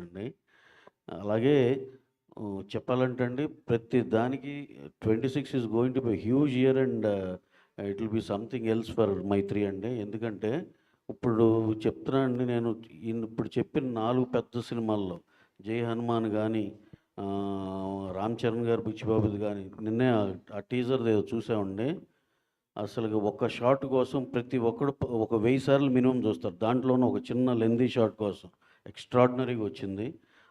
అండి. అలాగే చెప్పాలంటే అండి ప్రతి దానికి 26 is going to be huge year and it will be something else for Mythri అండి. ఎందుకంటే ఇప్పుడు చెప్తున్నానండి నేను ఇప్పుడు చెప్పిన 4 పెద్ద సినిమాల్లో 'జై హనుమాన్' గానీ, 'రామ్ చరణ్' గారి 'బుచ్చిబాబుది' గానీ నిన్నే ఆ టీజర్ ఏదో చూసామండి. అసలుకి ఒక్క షాట్ కోసం ప్రతి ఒక్కడు ఒక 1000 సార్లు మినిమమ్ చూస్తారు. దాంట్లోనూ ఒక చిన్న లెంథీ షాట్ కోసం ఎక్స్ట్రాడినరీగా వచ్చింది.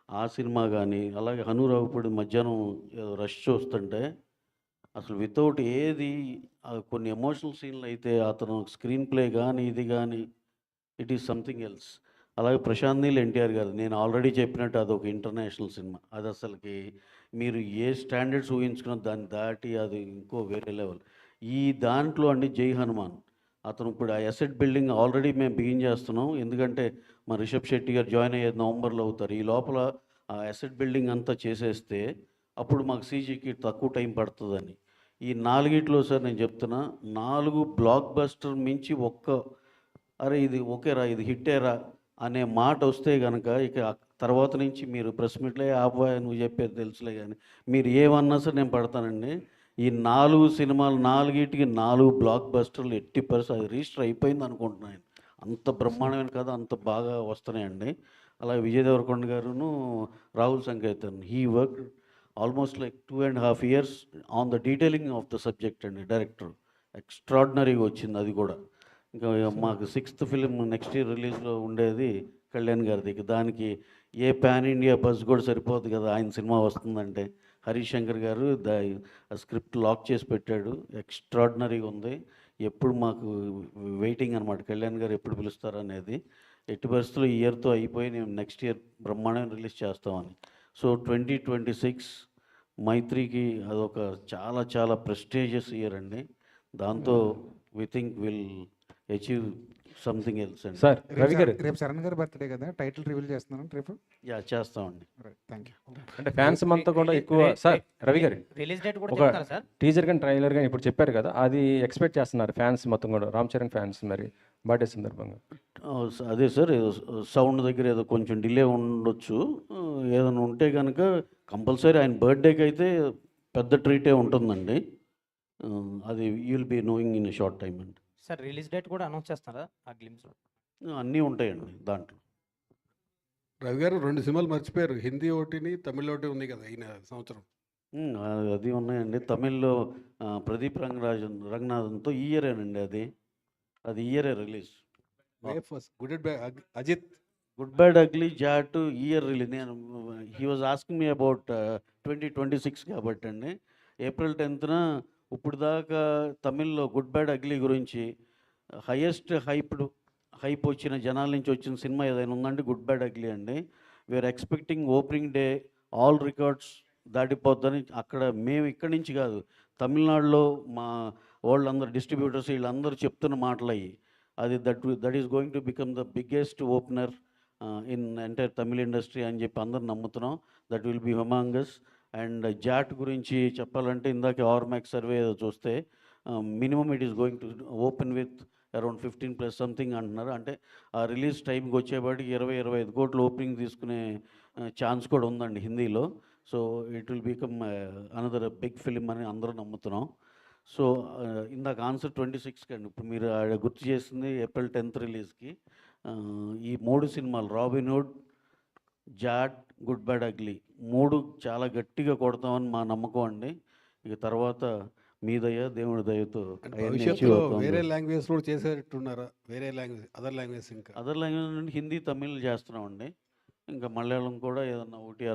ఆ సినిమా గానీ, అలాగే 'హనూరావుపూడి' మధ్యాహ్నం ఏదో రష్ చూస్తుంటే అసలు వితౌట్ ఏది కొన్ని ఎమోషనల్ సీన్‌లు అయితే అతను స్క్రీన్ ప్లే గానీ, ఇది గానీ ఇట్ ఈస్ సంథింగ్ ఎల్స్. అలాగే 'ప్రశాంత్ నీల్ ఎన్టీఆర్' గారు నేను ఆల్రెడీ చెప్పినట్టు అదొక ఇంటర్నేషనల్ సినిమా. అది అసలకి మీరు ఏ స్టాండర్డ్స్ ఊహించుకున్న దాన్ని దాటి అది ఇంకో వేరే లెవెల్. ఈ దాంట్లో అండి 'జై హనుమాన్' అతను ఇప్పుడు ఆ అసెట్ బిల్డింగ్ ఆల్రెడీ మేము బిగిన్ చేస్తున్నాం. ఎందుకంటే మా రిషబ్ శెట్టి గారు జాయిన్ అయ్యేది నవంబర్‌లో అవుతారు. ఈ లోపల ఆ అసెట్ బిల్డింగ్ అంతా చేసేస్తే అప్పుడు మాకు సీజీకి తక్కువ టైం పడుతుందని. ఈ నాలుగిట్లో సార్ నేను చెప్తున్నా 4 బ్లాక్ బస్టర్ మించి అరే ఇది ఓకేరా ఇది హిట్టేరా అనే మాట వస్తే గనక ఇక తర్వాత నుంచి మీరు ప్రెస్ మీట్‌లో "అబ్బాయి నువ్వు చెప్పేది తెలుసులే" గాని మీరు ఏమన్నా సరే నేను పడతానండి. ఈ 4 సినిమాలు 4గిటికి 4 బ్లాక్ బస్టర్‌లు ఎట్టి అది రిజిస్టర్ అయిపోయింది అనుకుంటున్నాను. అంత బ్రహ్మాండమైన కథ అంత బాగా వస్తున్నాయండి. అలాగే విజయ్ దేవరకొండ గారును, Rahul Sankrityan he worked almost like 2½ years on the detailing of the subject అండి డైరెక్టర్. ఎక్స్ట్రార్డినరీగా వచ్చింది అది కూడా. ఇంకా మాకు 6th ఫిలిం నెక్స్ట్ ఇయర్ రిలీజ్‌లో ఉండేది కళ్యాణ్ గారిది. దానికి ఏ పాన్ ఇండియా బజ్ కూడా సరిపోదు కదా! ఆయన సినిమా వస్తుందంటే. హరీష్ శంకర్ గారు స్క్రిప్ట్ లాక్ చేసి పెట్టాడు. ఎక్స్ట్రార్డినరీగా ఉంది. ఎప్పుడు మాకు వెయిటింగ్ అనమాట. కళ్యాణ్ గారు ఎప్పుడు పిలుస్తారనేది. ఎట్టి పరిస్థితుల్లో ఈ ఇయర్‌తో అయిపోయి నేను నెక్స్ట్ ఇయర్ బ్రహ్మాండంగా రిలీజ్ చేస్తామని. సో 2026 మైత్రికి అదొక చాలా చాలా ప్రెస్టీజియస్ ఇయర్ అండి. దాంతో we think will achieve something else అండి. సార్ రవి గారు రేపు శరణ్ గారి బర్త్డే కదా, టైటిల్ రివీల్ చేస్తున్నాను రేపు. చేస్తామండి. Thank you. అంటే ఫ్యాన్స్ అంతా కూడా ఎక్కువ సార్ రవి గారు రిలీజ్ డేట్ కూడా ఒక చెప్తారా సార్? టీజర్ కానీ ట్రైలర్ కానీ ఇప్పుడు చెప్పారు కదా, అది ఎక్స్పెక్ట్ చేస్తున్నారు ఫ్యాన్స్ మొత్తం కూడా, రామ్ చరణ్ ఫ్యాన్స్ మరి బర్త్డే సందర్భంగా. అదే సార్ ఏదో సౌండ్ దగ్గర ఏదో కొంచెం డిలే ఉండొచ్చు. ఏదైనా ఉంటే కనుక కంపల్సరీ ఆయన బర్త్డేకి అయితే పెద్ద ట్రీటే ఉంటుందండి. అది you will be knowing in a short time అండి. సార్ రిలీజ్ డేట్ కూడా అనౌన్స్ చేస్తారా ఆ గ్లిమ్స్లో? అన్నీ ఉంటాయండి దాంట్లో. రవి గారు 2 సినిమాలు మర్చిపోయారు. హిందీ ఒకటిని, తమిళ్ ఒకటి ఉంది కదా ఈయన సంవత్సరం. అది ఉన్నాయండి. తమిళ్లో ప్రదీప్ రంగనాథన్తో ఈ ఇయరేనండి అది. అది ఈ ఇయరే release. First good and bad Ajith. Good bad ugly Jaat ఈ ఇయర్ రిలీజ్. నేను he was asking me about 2026 కాబట్టి అండి. ఏప్రిల్ 10న ఇప్పుడు దాకా తమిళ్లో గుడ్ బ్యాడ్ అగ్లీ గురించి హైయెస్ట్ హైప్ వచ్చిన జనాల నుంచి వచ్చిన సినిమా ఏదైనా ఉందంటే గుడ్ బ్యాడ్ అగ్లీ అండి. We're expecting opening day all records దాటిపోద్దని. అక్కడ మేము ఇక్కడి నుంచి కాదు, తమిళనాడులో మా వాళ్ళందరూ డిస్ట్రిబ్యూటర్స్ వీళ్ళందరూ చెప్తున్న మాటలు అయ్యి. అది that is going to become the biggest opener in entire Tamil industry అని చెప్పి అందరు నమ్ముతున్నాం. That will be humongous. And Jaat గురించి చెప్పాలంటే ఇందాక ఆర్మాక్స్ సర్వే ఏదో చూస్తే minimum it is going to open with around 15+ something అంటున్నారు. అంటే ఆ రిలీజ్ టైంకి వచ్చేపాటికి 20-25 కోట్లు ఓపెనింగ్ తీసుకునే ఛాన్స్ కూడా ఉందండి హిందీలో. So it will become another big film అని అందరూ నమ్ముతున్నాం. సో ఇందాక ఆన్సర్ 26కి అండి. ఇప్పుడు మీరు గుర్తు చేసింది ఏప్రిల్ 10th రిలీజ్కి. ఈ 3 సినిమాలు Robinhood, Jaat, good bad ugly 3 చాలా గట్టిగా కొడతామని మా నమ్మకం అండి. ఇక తర్వాత మీ దయ దేవుడి దయతో భవిష్యత్తులో వేరే లాంగ్వేజ్ కూడా చేసేట్టున్నారా? వేరే లాంగ్వేజ్, అదర్ లాంగ్వేజ్, ఇంకా అదర్ లాంగ్వేజ్ నుండి హిందీ, తమిళ్ చేస్తున్నామండి. ఇంకా మలయాళం కూడా ఏదన్నా 1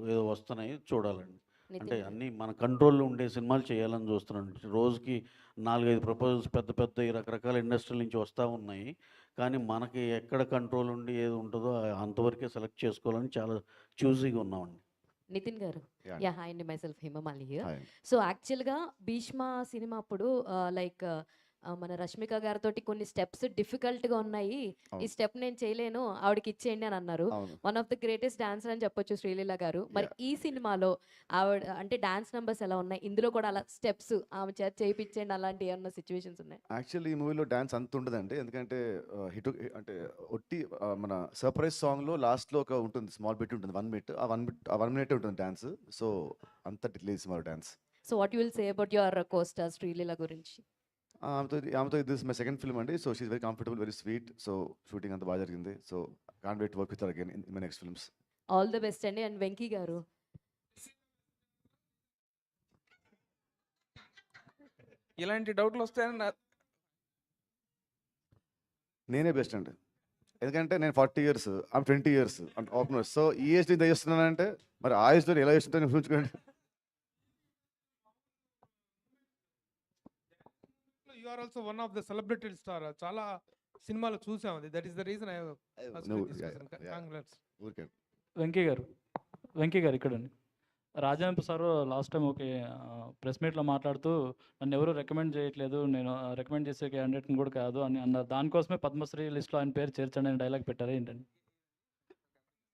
ఏదో వస్తున్నాయి చూడాలండి. అంటే అన్నీ మన కంట్రోల్లో ఉండే సినిమాలు చేయాలని చూస్తున్నాను. రోజుకి 4-5 ప్రపోజల్స్ పెద్ద పెద్ద రకరకాల ఇండస్ట్రీల నుంచి వస్తూ ఉన్నాయి. కానీ మనకి ఎక్కడ కంట్రోల్ ఉండి ఏది ఉంటుందో అంతవరకే సెలెక్ట్ చేసుకోవాలని చాలా చూజీగా ఉన్నామండి. నితిన్ గారు, హాయ్ అండి, my self Hemamali here. Hi. So యాక్చువల్గా భీష్మ సినిమా అప్పుడు లైక్ మన రష్మిక గారితో కొన్ని స్టెప్స్ డిఫికల్ట్గా ఉన్నాయి, ఈ అవును. స్టెప్ నేను చేయలేను, ఆవిడకి ఇచ్చేయండి అని అన్నారు. అవును. One of the greatest dancer అని చెప్పొచ్చు శ్రీలీల గారు. మరి ఈ సినిమాలో ఆవిడ అంటే డాన్స్ నెంబర్స్ ఎలా ఉన్నాయి, ఇందులో కూడా అలా స్టెప్స్ ఆమె చేత చేయించండి అలాంటి ఏమన్నా సిచ్యువేషన్స్ ఉన్నాయి? యాక్చువల్లీ ఈ మూవీలో డాన్స్ అంత ఉండదండి, ఎందుకంటే హిట్ అంటే ఒట్టి మన సర్ప్రైజ్ సాంగ్లో లాస్ట్లో ఒక ఉంటుంది, స్మాల్ బిట్ ఉంటుంది, 1 మినిట్. ఆ 1 మినిట్ ఉంటుంది డాన్స్. సో అంత లేదు సినిమా dance. So what you will say about your costar Sreeleela గురించి? ఆమెతో దిస్ మై సెకండ్ ఫిల్మ్ అండి. So she very comfortable, very sweet. So shooting అంతా బాగా జరిగింది. So can't wait to work with her again in my next films. All the best అండి. And Venky గారు, ఇలాంటి డౌట్లు వస్తాయని నేనే బెస్ట్ అండి, ఎందుకంటే నేను 40 years, ఆమె 20 years అంటే ఓపెనర్స్. సో ఈ ఏజ్ ఇంత చేస్తున్నానంటే మరి ఆ ఏజ్లో ఎలా చేస్తుంటాను ఊహించుకోండి. You are also one of the celebrity star. చాలా సినిమాలు చూసాం, అది that is the reason I congrats. ఊరికే వెంకీ గారు ఇక్కడండి. రాజాంప sir last time okay press మీట్లో మాట్లాడుతూ నన్ను ఎవరు రికమెండ్ చేయట్లేదు, నేను రికమెండ్ చేసే క్యాండిడేట్ని కూడా కాదు అని అన్నారు. దానికోసమే పద్మశ్రీ లిస్ట్లో ఆయన పేరు చేర్చండి అని డైలాగ్ పెట్టారు ఏంటండి?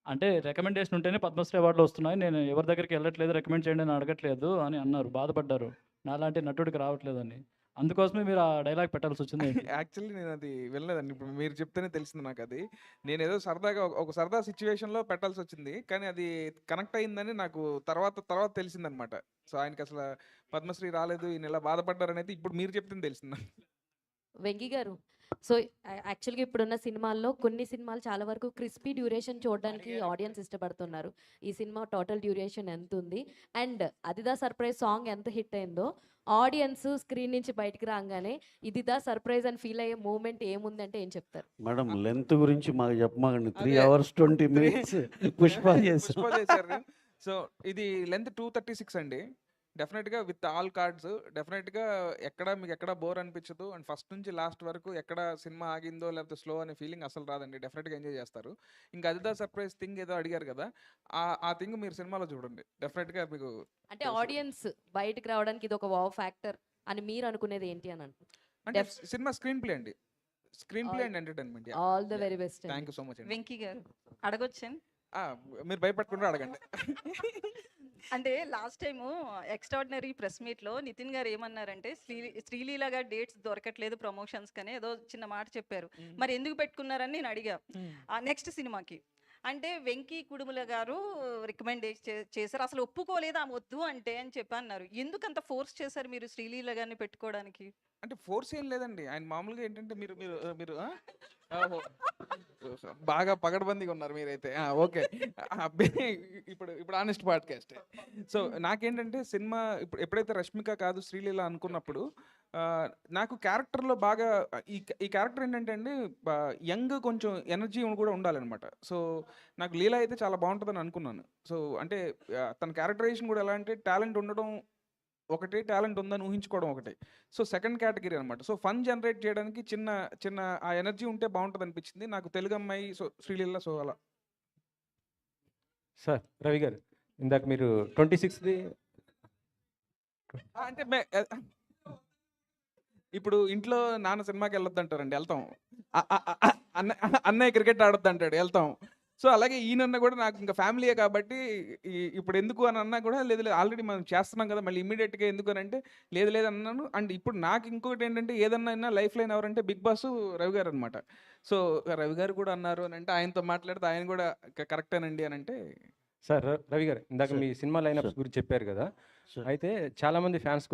అంటే రికమెండేషన్ ఉంటేనే పద్మశ్రీ అవార్డులు వస్తున్నాయి, నేను ఎవరి దగ్గరికి వెళ్ళట్లేదు, రికమెండ్ చేయండి అని అడగట్లేదు అని అన్నారు, బాధపడ్డారు నాలాంటి నటుడికి రావట్లేదని. అందుకోసమే మీరు ఆ డైలాగ్ పెట్టాల్సి వచ్చింది. యాక్చువల్లీ నేను అది వెళ్ళలేదండి. ఇప్పుడు మీరు చెప్తేనే తెలిసింది నాకు. అది నేను ఏదో సరదాగా ఒక సరదా సిచ్యువేషన్లో పెట్టాల్సి వచ్చింది, కానీ అది కనెక్ట్ అయిందని నాకు తర్వాత తెలిసిందనమాట. సో ఆయనకి అసలు పద్మశ్రీ రాలేదు, ఈయన ఇలా బాధపడ్డారు అనేది ఇప్పుడు మీరు చెప్తేనే తెలిసింది. వెంకీ గారు, సో యాక్చువల్గా ఇప్పుడున్న సినిమాల్లో కొన్ని సినిమాలు చాలా వరకు క్రిస్పీ డ్యూరేషన్ చూడడానికి ఆడియన్స్ ఇష్టపడుతున్నారు. ఈ సినిమా టోటల్ డ్యూరేషన్ ఎంత ఉంది, అండ్ అదిదా సర్ప్రైజ్ సాంగ్ ఎంత హిట్ అయిందో ఆడియన్స్ స్క్రీన్ నుంచి బయటికి రాగానే ఇదిదా సర్ప్రైజ్ అని ఫీల్ అయ్యే మూమెంట్ ఏముందంటే ఏం చెప్తారు? మేడం లెంత్ గురించి మాకు చెప్పమాకండి. 3 అదే. hours 20 minutes పుష్ప చేసాం. పుష్ప చేశారు. సో ఇది లెంత్ 236 అండి. డెఫినెట్గా విత్ ఆల్ కార్డ్స్ డెఫినెట్గా మీకు ఎక్కడ బోర్ అనిపించదు. అండ్ ఫస్ట్ నుంచి లాస్ట్ వరకు ఎక్కడ సినిమా ఆగిందో లేకపోతే స్లో అనే ఫీలింగ్ అసలు రాదండి. డెఫినెట్గా ఎంజాయ్ చేస్తారు. ఇంకా అదిదా సర్ప్రైజ్ థింగ్ ఏదో అడిగారు కదా, ఆ థింగ్ మీరు సినిమాలో చూడండి, డెఫినెట్గా మీకు అంటే ఆడియన్స్ బయటికి రావడానికి ఇది ఒక వావ్ ఫ్యాక్టర్ అని మీరు అనుకునేది ఏంటి అని అంటే సినిమా స్క్రీన్ ప్లే అండి. Screen play and entertainment. All the very best. Thank you so much అండి. వెంకీ గారు అడగొచ్చాను. మీరు భయపడకుండా అడగండి. అంటే లాస్ట్ టైము ఎక్స్ట్రాడినరీ ప్రెస్ మీట్లో నితిన్ గారు ఏమన్నారంటే శ్రీలీల గారు డేట్స్ దొరకట్లేదు ప్రమోషన్స్ కనే ఏదో చిన్న మాట చెప్పారు. మరి ఎందుకు పెట్టుకున్నారని నేను అడిగా నెక్స్ట్ సినిమాకి. అంటే వెంకీ కుడుముల గారు రికమెండ్ చేశారు, అసలు ఒప్పుకోలేదు ఆమె వద్దు అంటే అని చెప్పి అన్నారు. ఎందుకు అంత ఫోర్స్ చేశారు మీరు శ్రీలీల గారిని పెట్టుకోవడానికి? అంటే ఫోర్స్ ఏం లేదండి. ఆయన మామూలుగా ఏంటంటే మీరు మీరు మీరు ఓహో, బాగా పగడబందీగా ఉన్నారు మీరైతే. ఓకే, ఇప్పుడు ఆనెస్ట్ పాడ్కాస్ట్. సో నాకేంటంటే సినిమా ఎప్పుడైతే రష్మిక కాదు శ్రీలీల అనుకున్నప్పుడు నాకు క్యారెక్టర్లో బాగా ఈ క్యారెక్టర్ ఏంటంటే అండి యంగ్ కొంచెం ఎనర్జీ కూడా ఉండాలన్నమాట. సో నాకు లీల అయితే చాలా బాగుంటుందని అనుకున్నాను. సో అంటే తన క్యారెక్టరైజేషన్ కూడా ఎలా అంటే టాలెంట్ ఉండడం ఒకటి, టాలెంట్ ఉందని ఊహించుకోవడం ఒకటి. సో సెకండ్ కేటగిరీ అనమాట. సో ఫన్ జనరేట్ చేయడానికి చిన్న ఆ ఎనర్జీ ఉంటే బాగుంటుంది అనిపించింది నాకు. తెలుగు అమ్మాయి, సో శ్రీలీల, సో అలా. సార్ రవి గారు, ఇందాక మీరు 26th అంటే ఇప్పుడు ఇంట్లో నాన్న సినిమాకి వెళ్ళొద్దు అంటారండి, వెళ్తాం. అన్నయ్య క్రికెట్ ఆడొద్దు అంటాడు, వెళ్తాం. సో అలాగే ఈయనన్నా కూడా నాకు ఇంకా ఫ్యామిలీయే కాబట్టి ఇప్పుడు ఎందుకు అని అన్నా కూడా లేదు ఆల్రెడీ మనం చేస్తున్నాం కదా మళ్ళీ ఇమీడియట్గా ఎందుకు అని అంటే లేదు అన్నాను. అండ్ ఇప్పుడు నాకు ఇంకొకటి ఏంటంటే ఏదన్నా లైఫ్ లైన్ ఎవరంటే బిగ్ బాస్ రవి గారు అనమాట. సో రవి గారు కూడా అన్నారు అని అంటే ఆయనతో మాట్లాడితే ఆయన కూడా కరెక్టేనండి అని అంటే. సార్ రవి గారు, ఇందాక మీ సినిమా లైనప్స్ గురించి చెప్పారు కదా, అయితే చాలామంది ఫ్యాన్స్